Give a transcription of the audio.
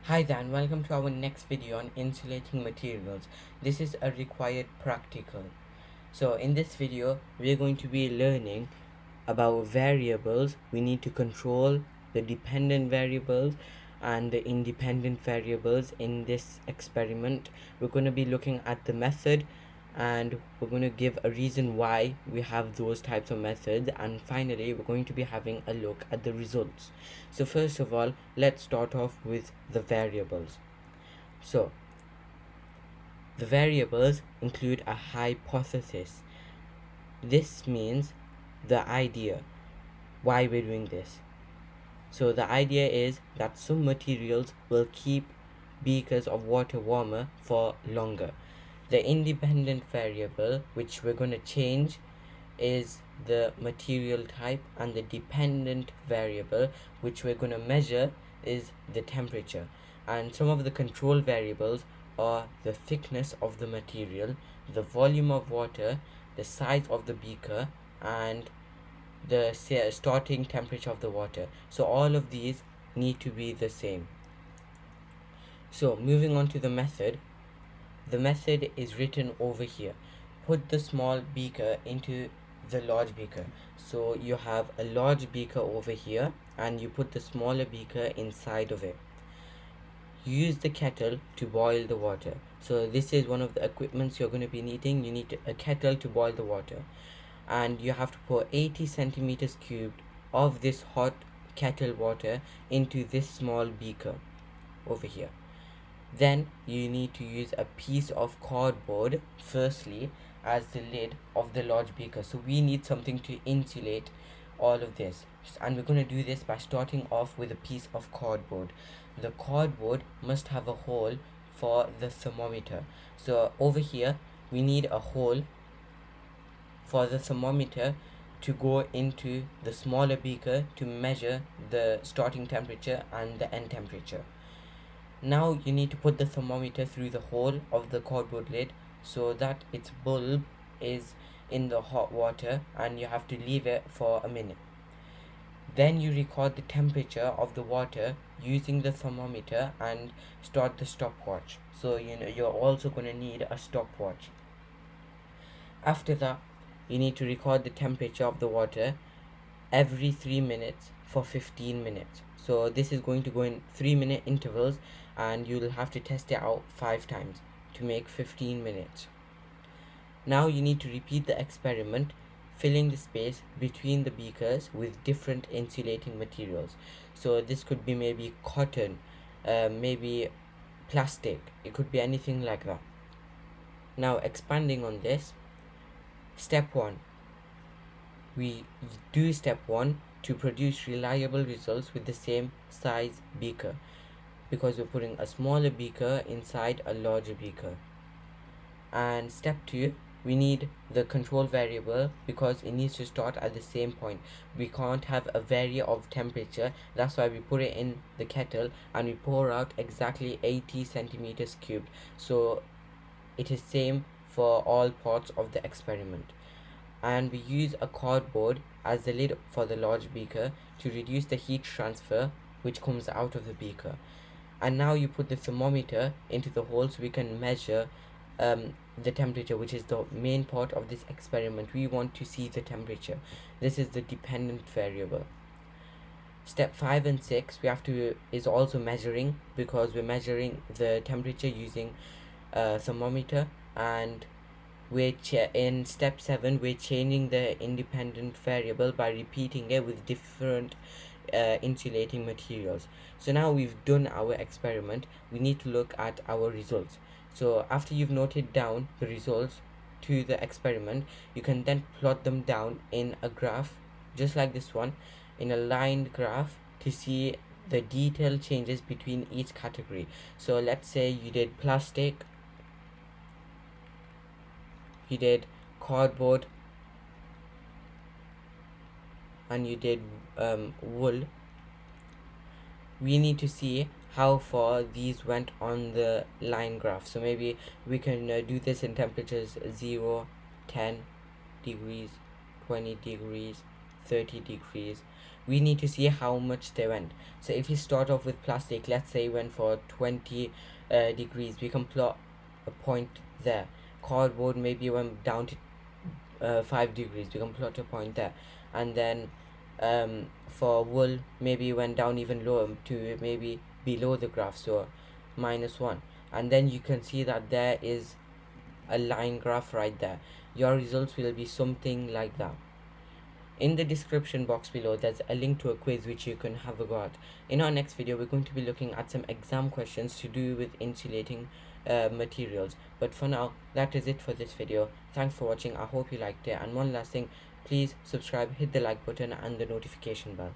Hi there and welcome to our next video on insulating materials. This is a required practical. So in this video we are going to be learning about variables. We need to control the dependent variables and the independent variables in this experiment. We're going to be looking at the method, and we're going to give a reason why we have those types of methods, and finally we're going to be having a look at the results. So first of all, let's start off with the variables. So the variables include a hypothesis. This means the idea why we're doing this. So the idea is that some materials will keep beakers of water warmer for longer. The independent variable which we're going to change is the material type, and the dependent variable which we're going to measure is the temperature. And some of the control variables are the thickness of the material, the volume of water, the size of the beaker, and the starting temperature of the water. So all of these need to be the same. So moving on to the method is written over here. Put the small beaker into the large beaker. So you have a large beaker over here and you put the smaller beaker inside of it. Use the kettle to boil the water. So this is one of the equipments you're going to be needing. You need a kettle to boil the water, and you have to pour 80 centimeters cubed of this hot kettle water into this small beaker over here. Then you need to use a piece of cardboard firstly as the lid of the large beaker. So we need something to insulate all of this, and we're going to do this by starting off with a piece of cardboard. The cardboard must have a hole for the thermometer. So over here we need a hole for the thermometer to go into the smaller beaker to measure the starting temperature and the end temperature. Now you need to put the thermometer through the hole of the cardboard lid so that its bulb is in the hot water, and you have to leave it for a minute. Then you record the temperature of the water using the thermometer and start the stopwatch. So you're also going to need a stopwatch. After that, you need to record the temperature of the water every 3 minutes for 15 minutes. So this is going to go in 3-minute intervals, and you'll have to test it out 5 times to make 15 minutes. Now you need to repeat the experiment, filling the space between the beakers with different insulating materials. So this could be maybe cotton, maybe plastic, it could be anything like that. Now expanding on this, step 1. We do step 1 to produce reliable results with the same size beaker, because we're putting a smaller beaker inside a larger beaker. And step 2, we need the control variable because it needs to start at the same point. We can't have a vary of temperature. That's why we put it in the kettle and we pour out exactly 80 centimeters cubed. So it is same for all parts of the experiment. And we use a cardboard as the lid for the large beaker to reduce the heat transfer which comes out of the beaker. And now you put the thermometer into the hole so we can measure the temperature, which is the main part of this experiment. We want to see the temperature. This is the dependent variable. Step 5 and 6 is also measuring, because we're measuring the temperature using a thermometer. And in step 7 we're changing the independent variable by repeating it with different insulating materials. So now we've done our experiment, we need to look at our results. So after you've noted down the results to the experiment, you can then plot them down in a graph just like this one, in a lined graph, to see the detailed changes between each category. So let's say you did plastic, you did cardboard, and you did wool. We need to see how far these went on the line graph. So maybe we can do this in temperatures 0, 10 degrees, 20 degrees, 30 degrees. we need to see how much they went. So if we start off with plastic, let's say went for 20 degrees, we can plot a point there. Cardboard maybe went down to 5 degrees, we can plot a point there. And then for wool, maybe went down even lower to maybe below the graph, so -1. And then you can see that there is a line graph right there. Your results will be something like that. In the description box below, there's a link to a quiz which you can have a go at. In our next video, we're going to be looking at some exam questions to do with insulating materials. But for now, that is it for this video. Thanks for watching. I hope you liked it. And one last thing, please subscribe, hit the like button and the notification bell.